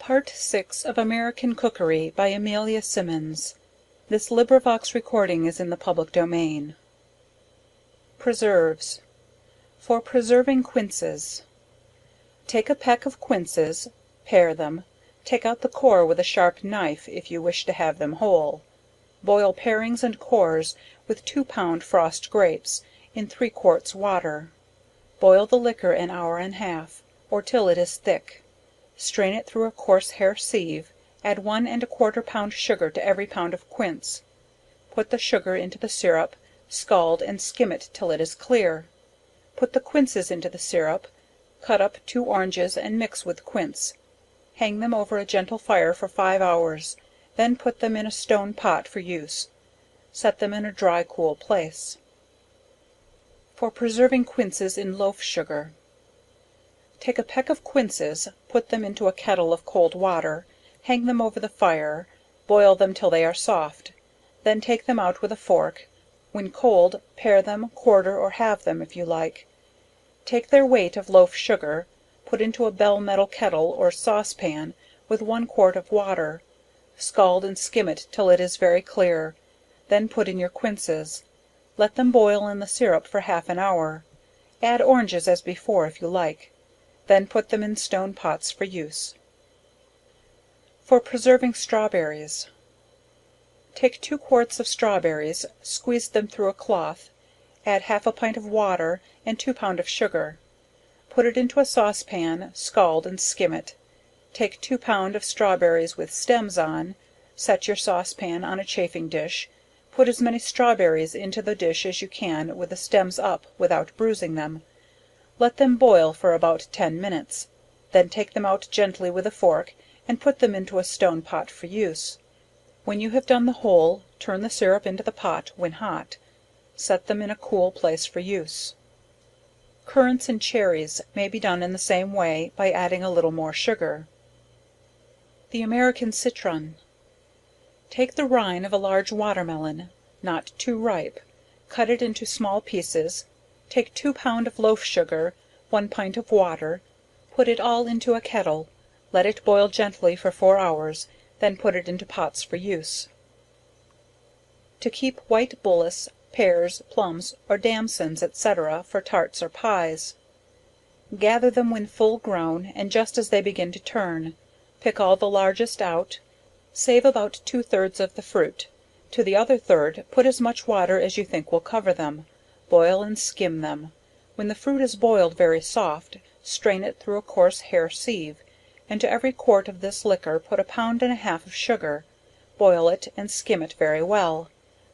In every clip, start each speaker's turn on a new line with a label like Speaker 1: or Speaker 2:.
Speaker 1: Part VI of American Cookery by Amelia Simmons. This recording is in the public domain. Preserves. For preserving quinces. Take a peck of quinces, pare them, take out the core with a sharp knife if you wish to have them whole. Boil parings and cores with 2 pound frost grapes, in 3 quarts water. Boil the liquor an hour and half, or till it is thick. Strain it through a coarse hair sieve, add 1 1/4 pound sugar to every pound of quince. Put the sugar into the syrup, scald and skim it till it is clear. Put the quinces into the syrup, cut up 2 oranges and mix with quince. Hang them over a gentle fire for 5 hours, then put them in a stone pot for use. Set them in a dry cool place. For preserving quinces in loaf sugar. Take a peck of quinces, put them into a kettle of cold water, hang them over the fire, boil them till they are soft, then take them out with a fork, when cold, pare them, quarter or halve them if you like. Take their weight of loaf sugar, put into a bell metal kettle or sauce pan with 1 quart of water, scald and skim it till it is very clear, then put in your quinces, let them boil in the syrup for half an hour, add oranges as before if you like, then put them in stone pots for use. For preserving strawberries. Take 2 quarts of strawberries, squeeze them through a cloth, add half a pint of water and 2 pound of sugar, put it into a sauce pan, scald and skim it, take 2 pound of strawberries with stems on, set your sauce pan on a chafing dish, put as many strawberries into the dish as you can with the stems up without bruising them, let them boil for about 10 minutes, then take them out gently with a fork, and put them into a stone pot for use. When you have done the whole, turn the syrup into the pot when hot, set them in a cool place for use. Currants and cherries may be done in the same way, by adding a little more sugar. The American citron. Take the rind of a large watermelon, not too ripe, cut it into small pieces, take 2 pound of loaf sugar, 1 pint of water, put it all into a kettle, let it boil gently for 4 hours, then put it into pots for use. To keep white bullace, pears, plums, or damsons, &c. for tarts or pies. Gather them when full grown, and just as they begin to turn, pick all the largest out, save about 2/3 of the fruit, to the other third put as much water as you think will cover them, boil and skim them, when the fruit is boiled very soft, strain it through a coarse hair sieve, and to every quart of this liquor put 1.5 pound of sugar, boil it and skim it very well,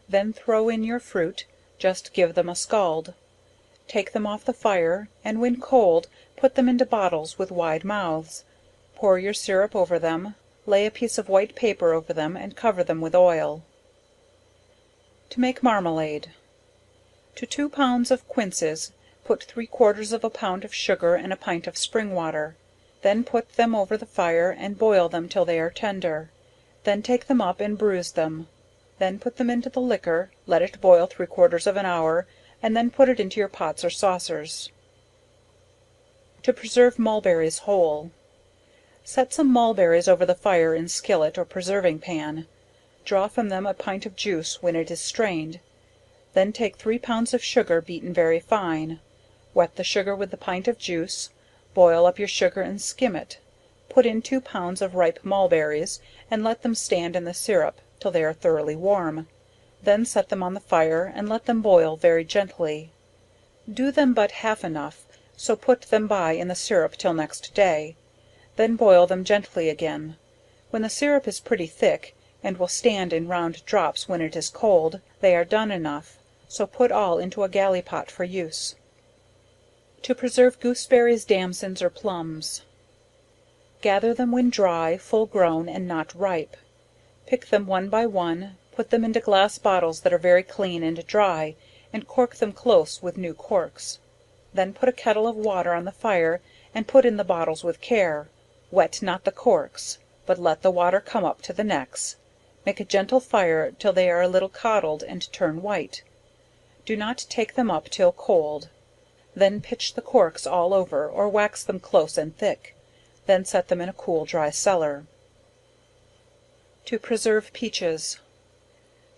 Speaker 1: then throw in your fruit, just give them a scald. Take them off the fire, and when cold, put them into bottles with wide mouths, pour your syrup over them, lay a piece of white paper over them and cover them with oil. To make marmalade. To 2 pounds of quinces, put 3/4 of a pound of sugar and a pint of spring water, then put them over the fire and boil them till they are tender, then take them up and bruise them, then put them into the liquor, let it boil 3/4 of an hour, and then put it into your pots or saucers. To preserve mulberries whole. Set some mulberries over the fire in skillet or preserving pan, draw from them a pint of juice when it is strained, then take 3 pounds of sugar beaten very fine, wet the sugar with the pint of juice, boil up your sugar and skim it, put in 2 pounds of ripe mulberries, and let them stand in the syrup till they are thoroughly warm, then set them on the fire and let them boil very gently. Do them but half enough, so put them by in the syrup till next day, then boil them gently again. When the syrup is pretty thick, and will stand in round drops when it is cold, they are done enough, so put all into a galley pot for use. To preserve gooseberries, damsons, or plums. Gather them when dry, full grown, and not ripe. Pick them one by one, put them into glass bottles that are very clean and dry, and cork them close with new corks. Then put a kettle of water on the fire, and put in the bottles with care, wet not the corks, but let the water come up to the necks. Make a gentle fire till they are a little curdled and turn white. Do not take them up till cold. Then pitch the corks all over, or wax them close and thick. then set them in a cool dry cellar. To preserve Peaches.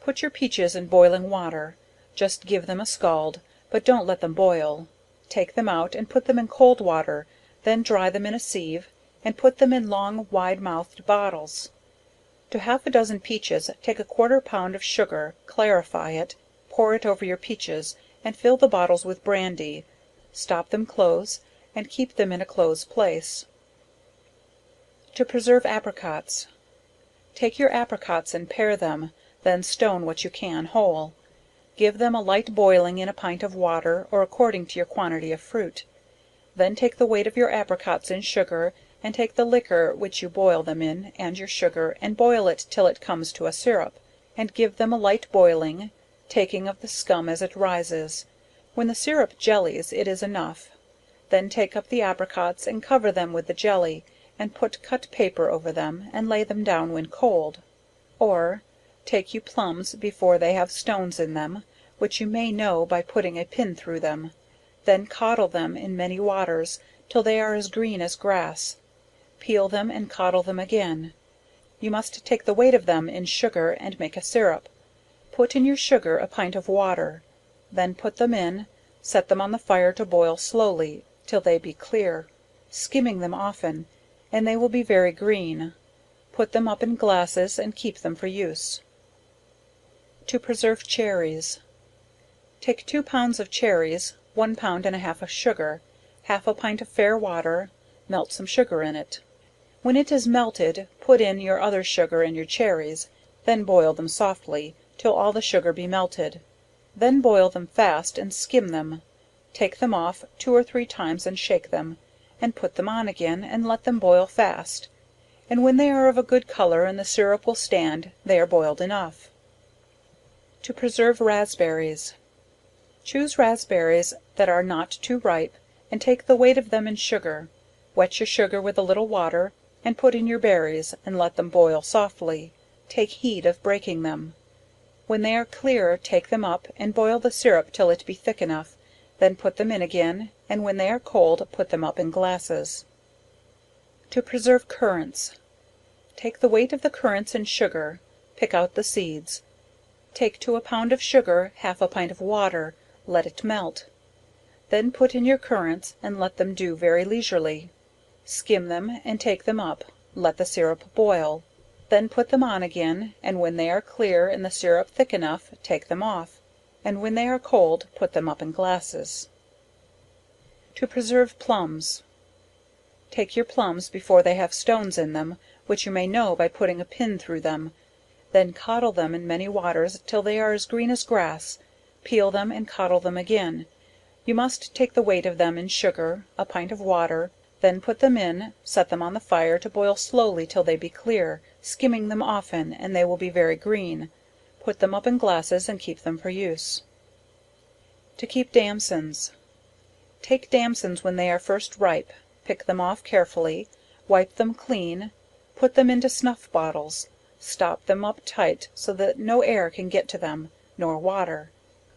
Speaker 1: Put your peaches in boiling water, just give them a scald, but don't let them boil, take them out and put them in cold water, then dry them in a sieve, and put them in long wide mouthed bottles. To half a dozen peaches, take a 1/4 pound of sugar, clarify it, pour it over your peaches, and fill the bottles with brandy, stop them close, and keep them in a close place. To preserve Apricots. Take your apricots and pare them, then stone what you can whole, give them a light boiling in a pint of water, or according to your quantity of fruit, then take the weight of your apricots in sugar, and take the liquor which you boil them in, and your sugar, and boil it till it comes to a syrup, and give them a light boiling, taking of the scum as it rises, when the syrup jellies it is enough, then take up the apricots and cover them with the jelly, and put cut paper over them, and lay them down when cold. Or, take you plums before they have stones in them, which you may know by putting a pin through them, then coddle them in many waters, till they are as green as grass, peel them and coddle them again. You must take the weight of them in sugar and make a syrup, put in your sugar a pint of water, then put them in, set them on the fire to boil slowly, till they be clear, skimming them often, and they will be very green, put them up in glasses and keep them for use. To preserve Cherries. Take 2 pounds of cherries, 1 pound and a half of sugar, half a pint of fair water, melt some sugar in it. When it is melted, put in your other sugar and your cherries, then boil them softly, till all the sugar be melted, then boil them fast and skim them, take them off 2 or 3 times and shake them, and put them on again, and let them boil fast, and when they are of a good color and the syrup will stand, they are boiled enough. To preserve Raspberries. Choose raspberries that are not too ripe, and take the weight of them in sugar, wet your sugar with a little water, and put in your berries, and let them boil softly, take heed of breaking them. When they are clear, take them up, and boil the syrup till it be thick enough, then put them in again, and when they are cold, put them up in glasses. To preserve Currants. Take the weight of the currants in sugar, pick out the seeds, take to a pound of sugar, half a pint of water, let it melt, then put in your currants, and let them do very leisurely, skim them and take them up, let the syrup boil, then put them on again, and when they are clear and the syrup thick enough, take them off, and when they are cold, put them up in glasses. To preserve Plums. Take your plums before they have stones in them, which you may know by putting a pin through them, then coddle them in many waters till they are as green as grass, peel them and coddle them again, you must take the weight of them in sugar, a pint of water, then put them in, set them on the fire to boil slowly till they be clear, skimming them often, and they will be very green, put them up in glasses and keep them for use. To keep Damsons. Take damsons when they are first ripe, pick them off carefully, wipe them clean, put them into snuff bottles, stop them up tight so that no air can get to them, nor water,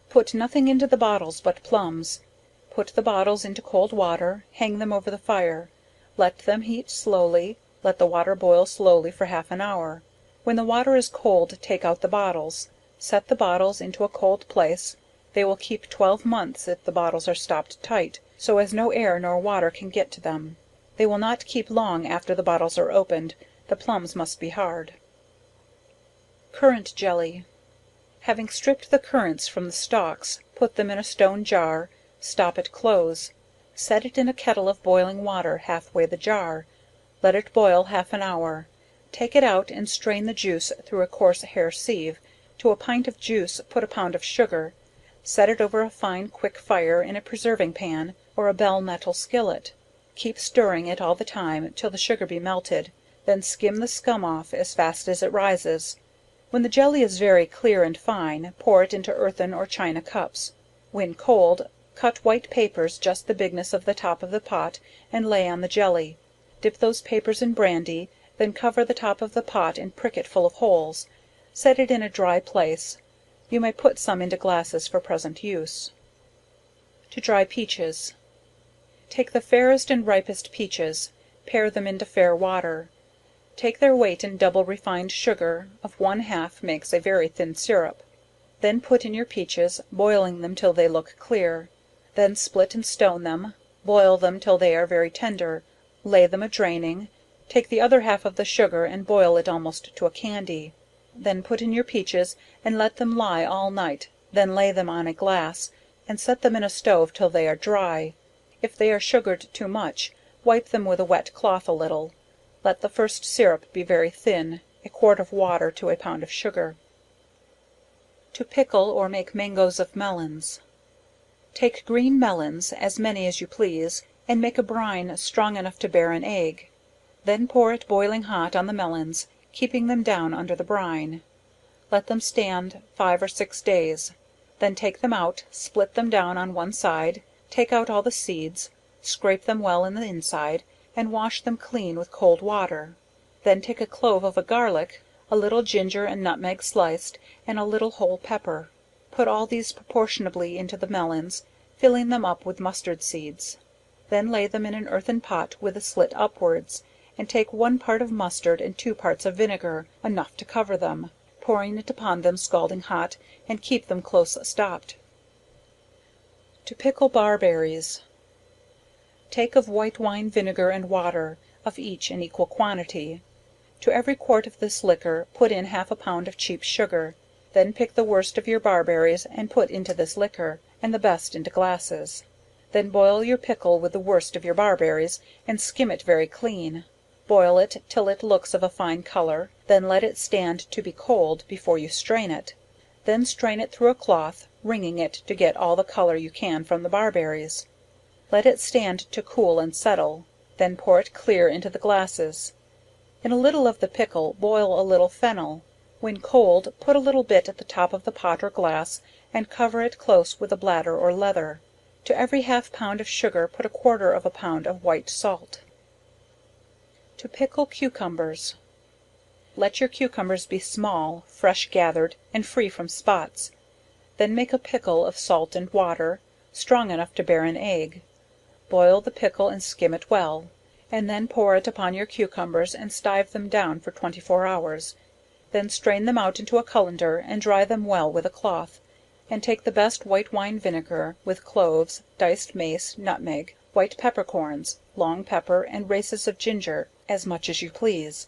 Speaker 1: put nothing into the bottles but plums, put the bottles into cold water, hang them over the fire, let them heat slowly, let the water boil slowly for half an hour, when the water is cold take out the bottles, set the bottles into a cold place, they will keep 12 months if the bottles are stopped tight, so as no air nor water can get to them. They will not keep long after the bottles are opened, the plums must be hard. Currant Jelly. Having stripped the currants from the stalks, put them in a stone jar, stop it close, set it in a kettle of boiling water half way the jar, let it boil half an hour, take it out and strain the juice through a coarse hair sieve, to a pint of juice put a pound of sugar, set it over a fine quick fire in a preserving pan, or a bell metal skillet, keep stirring it all the time till the sugar be melted, then skim the scum off as fast as it rises. When the jelly is very clear and fine, pour it into earthen or china cups. When cold, cut white papers just the bigness of the top of the pot, and lay on the jelly, dip those papers in brandy, then cover the top of the pot and prick it full of holes, set it in a dry place, you may put some into glasses for present use. To dry Peaches. Take the fairest and ripest peaches, pare them into fair water, take their weight in double refined sugar, of 1/2 makes a very thin syrup, then put in your peaches, boiling them till they look clear, then split and stone them, boil them till they are very tender, lay them a draining, take the other half of the sugar and boil it almost to a candy, then put in your peaches and let them lie all night, then lay them on a glass, and set them in a stove till they are dry, if they are sugar'd too much, wipe them with a wet cloth a little, let the first syrup be very thin, a quart of water to a pound of sugar. To pickle or make mangoes of melons. Take green melons, as many as you please, and make a brine strong enough to bear an egg, then pour it boiling hot on the melons, keeping them down under the brine, let them stand 5 or 6 days, then take them out, split them down on one side, take out all the seeds, scrape them well in the inside, and wash them clean with cold water, then take a clove of a garlic, a little ginger and nutmeg sliced, and a little whole pepper, put all these proportionably into the melons, filling them up with mustard seeds, then lay them in an earthen pot with a slit upwards, and take 1 part of mustard and 2 parts of vinegar, enough to cover them, pouring it upon them scalding hot, and keep them close stopped. To pickle barberries. Take of white wine vinegar and water, of each an equal quantity, to every quart of this liquor put in half a pound of cheap sugar, then pick the worst of your barberries and put into this liquor, and the best into glasses, then boil your pickle with the worst of your barberries, and skim it very clean, boil it till it looks of a fine colour, then let it stand to be cold before you strain it, then strain it through a cloth, wringing it to get all the colour you can from the barberries, let it stand to cool and settle, then pour it clear into the glasses. In a little of the pickle boil a little fennel, when cold put a little bit at the top of the pot or glass, and cover it close with a bladder or leather. To every half pound of sugar put 1/4 of a pound of white salt. To pickle cucumbers. Let your cucumbers be small, fresh gathered, and free from spots, then make a pickle of salt and water, strong enough to bear an egg, boil the pickle and skim it well, and then pour it upon your cucumbers and stive them down for 24 hours, then strain them out into a cullender and dry them well with a cloth, and take the best white wine vinegar, with cloves, diced mace, nutmeg, white peppercorns, long pepper, and races of ginger, as much as you please,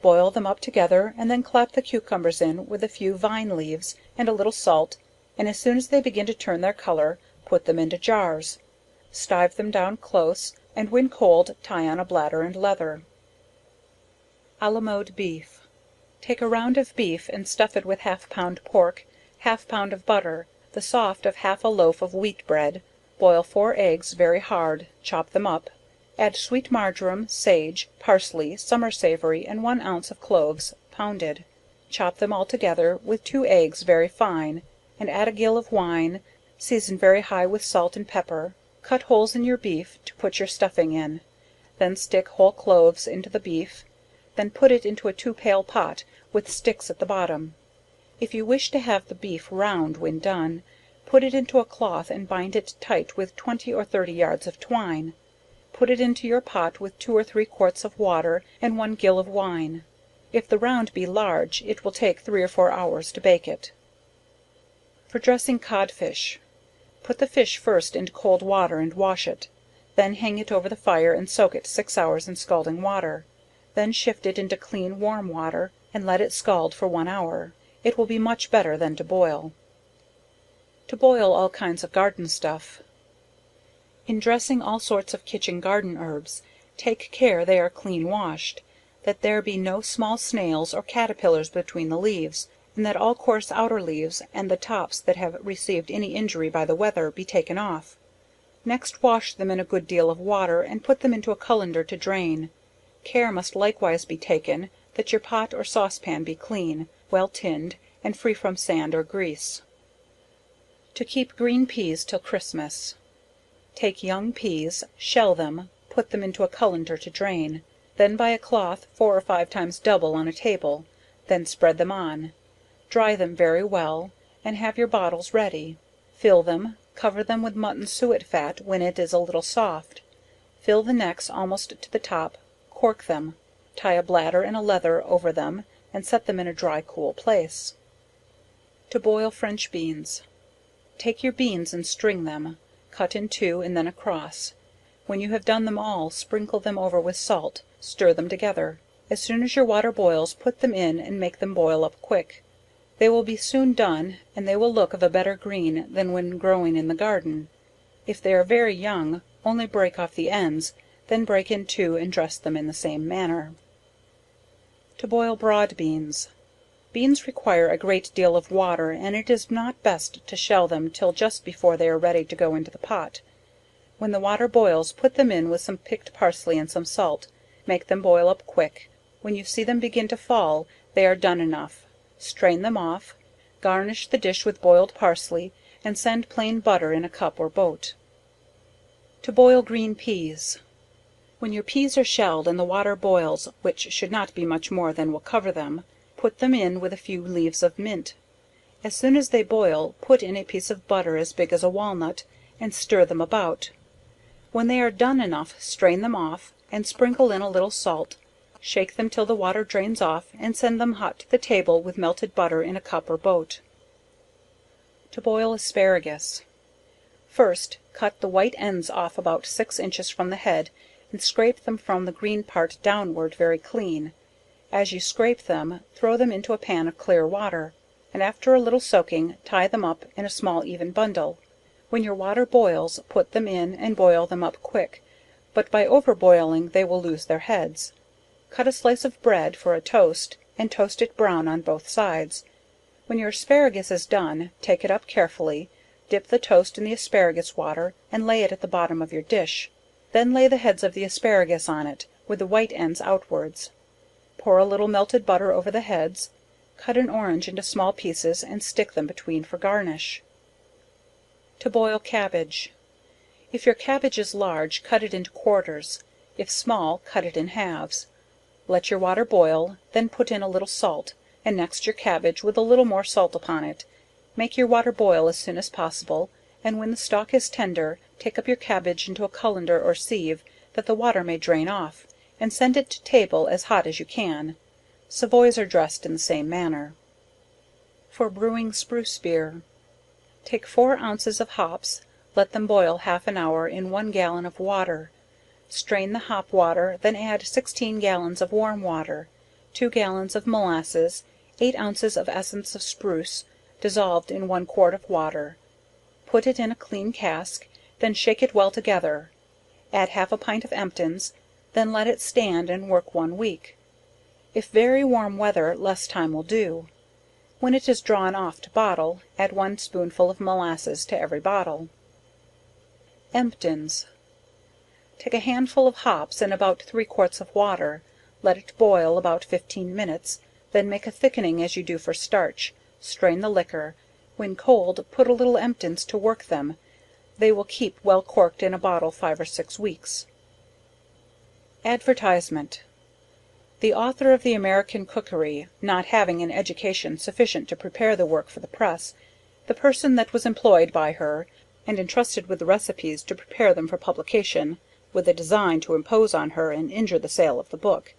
Speaker 1: boil them up together, and then clap the cucumbers in with a few vine leaves, and a little salt, and as soon as they begin to turn their colour, put them into jars, stive them down close, and when cold tie on a bladder and leather. A la mode beef. Take a round of beef and stuff it with half pound pork, half pound of butter, the soft of half a loaf of wheat bread, boil 4 eggs very hard, chop them up, add sweet marjoram, sage, parsley, summer savory, and 1 ounce of cloves, pounded, chop them all together, with 2 eggs very fine, and add a gill of wine, season very high with salt and pepper, cut holes in your beef to put your stuffing in, then stick whole cloves into the beef, then put it into a 2 pail pot, with sticks at the bottom. If you wish to have the beef round when done, put it into a cloth and bind it tight with 20 or 30 yards of twine, put it into your pot with 2 or 3 quarts of water and 1 gill of wine. If the round be large, it will take 3 or 4 hours to bake it. For dressing codfish. Put the fish first into cold water and wash it, then hang it over the fire and soak it 6 hours in scalding water, then shift it into clean warm water, and let it scald for 1 hour, it will be much better than to boil. To boil all kinds of garden stuff. In dressing all sorts of kitchen garden herbs, take care they are clean washed, that there be no small snails or caterpillars between the leaves, and that all coarse outer leaves, and the tops that have received any injury by the weather, be taken off. Next wash them in a good deal of water, and put them into a cullender to drain. Care must likewise be taken, that your pot or saucepan be clean, well tinned, and free from sand or grease. To keep green peas till Christmas. Take young peas, shell them, put them into a cullender to drain, then by a cloth 4 or 5 times double on a table, then spread them on, dry them very well, and have your bottles ready, fill them, cover them with mutton suet fat when it is a little soft, fill the necks almost to the top, cork them, tie a bladder and a leather over them, and set them in a dry cool place. To boil French Beans. Take your beans and string them, cut in two and then across. When you have done them all, sprinkle them over with salt, stir them together. As soon as your water boils, put them in and make them boil up quick. They will be soon done, and they will look of a better green than when growing in the garden. If they are very young, only break off the ends, then break in two and dress them in the same manner. To boil Broad Beans. Beans require a great deal of water, and it is not best to shell them till just before they are ready to go into the pot. When the water boils, put them in with some picked parsley and some salt, make them boil up quick. When you see them begin to fall, they are done enough. Strain them off, garnish the dish with boiled parsley, and send plain butter in a cup or boat. To boil Green Peas. When your peas are shelled and the water boils, which should not be much more than will cover them, put them in with a few leaves of mint. As soon as they boil, put in a piece of butter as big as a walnut, and stir them about. When they are done enough, strain them off, and sprinkle in a little salt, shake them till the water drains off, and send them hot to the table with melted butter in a cup or boat. To boil Asparagus. First, cut the white ends off about 6 inches from the head, and scrape them from the green part downward very clean. As you scrape them, throw them into a pan of clear water, and after a little soaking, tie them up in a small even bundle. When your water boils, put them in and boil them up quick, but by over boiling they will lose their heads. Cut a slice of bread for a toast, and toast it brown on both sides. When your asparagus is done, take it up carefully, dip the toast in the asparagus water, and lay it at the bottom of your dish. Then lay the heads of the asparagus on it, with the white ends outwards. Pour a little melted butter over the heads, cut an orange into small pieces, and stick them between for garnish. To boil Cabbage. If your cabbage is large, cut it into quarters, if small, cut it in halves. Let your water boil, then put in a little salt, and next your cabbage with a little more salt upon it. Make your water boil as soon as possible, and when the stalk is tender, take up your cabbage into a cullender or sieve, that the water may drain off, and send it to table as hot as you can. Savoys are dressed in the same manner. For brewing Spruce Beer. Take 4 ounces of hops, let them boil half an hour in 1 gallon of water. Strain the hop water, then add 16 gallons of warm water, 2 gallons of molasses, 8 ounces of essence of spruce, dissolved in 1 quart of water. Put it in a clean cask, then shake it well together. Add half a pint of emptins, then let it stand and work 1 week. If very warm weather, less time will do. When it is drawn off to bottle, add 1 spoonful of molasses to every bottle. Emptins. Take a handful of hops and about 3 quarts of water, let it boil about 15 minutes, then make a thickening as you do for starch, strain the liquor, when cold put a little emptins to work them, they will keep well corked in a bottle 5 or 6 weeks. Advertisement. The author of the American Cookery not having an education sufficient to prepare the work for the press, the person that was employed by her, and entrusted with the recipes to prepare them for publication, with a design to impose on her and injure the sale of the book,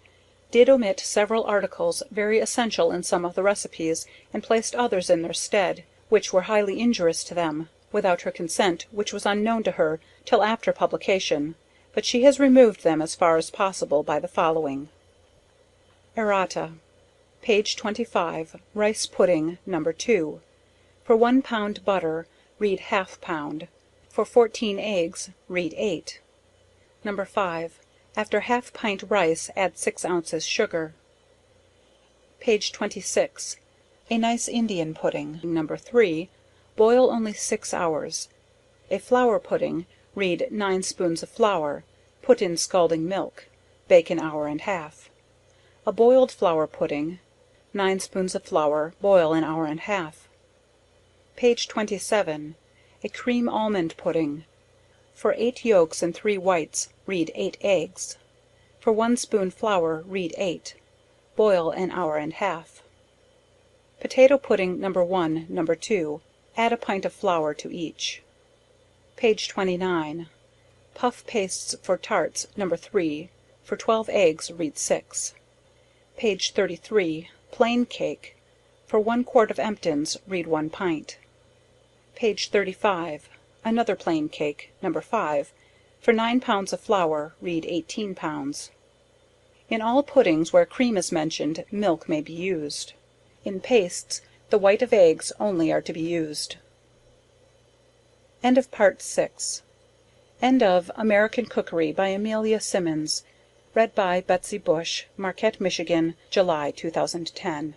Speaker 1: did omit several articles very essential in some of the recipes, and placed others in their stead, which were highly injurious to them, without her consent, which was unknown to her till after publication, but she has removed them as far as possible by the following. Errata. Page 25, Rice Pudding, No. 2. For 1 pound butter, read half pound. For 14 eggs, read 8. No. 5. After half pint rice, add 6 ounces sugar. Page 26. A nice Indian Pudding, No. 3. Boil only 6 hours. A flour pudding, read 9 spoons of flour, put in scalding milk, bake an hour and half. A boiled flour pudding, 9 spoons of flour, boil an hour and half. Page 27. A cream almond pudding. For 8 yolks and 3 whites, read 8 eggs. For 1 spoon flour, read 8. Boil an hour and half. Potato pudding, No. 1, No. 2. Add a pint of flour to each. Page 29. Puff pastes for tarts, No. 3. For 12 eggs, read 6. Page 33, plain cake. For 1 quart of emptins, read 1 pint. Page 35, another plain cake, No. 5. For 9 pounds of flour, read 18 pounds. In all puddings where cream is mentioned, milk may be used. In pastes, the white of eggs only are to be used. End of Part 6. End of American Cookery, by Amelia Simmons. Read by Betsy Bush, Marquette, Michigan, July 2010.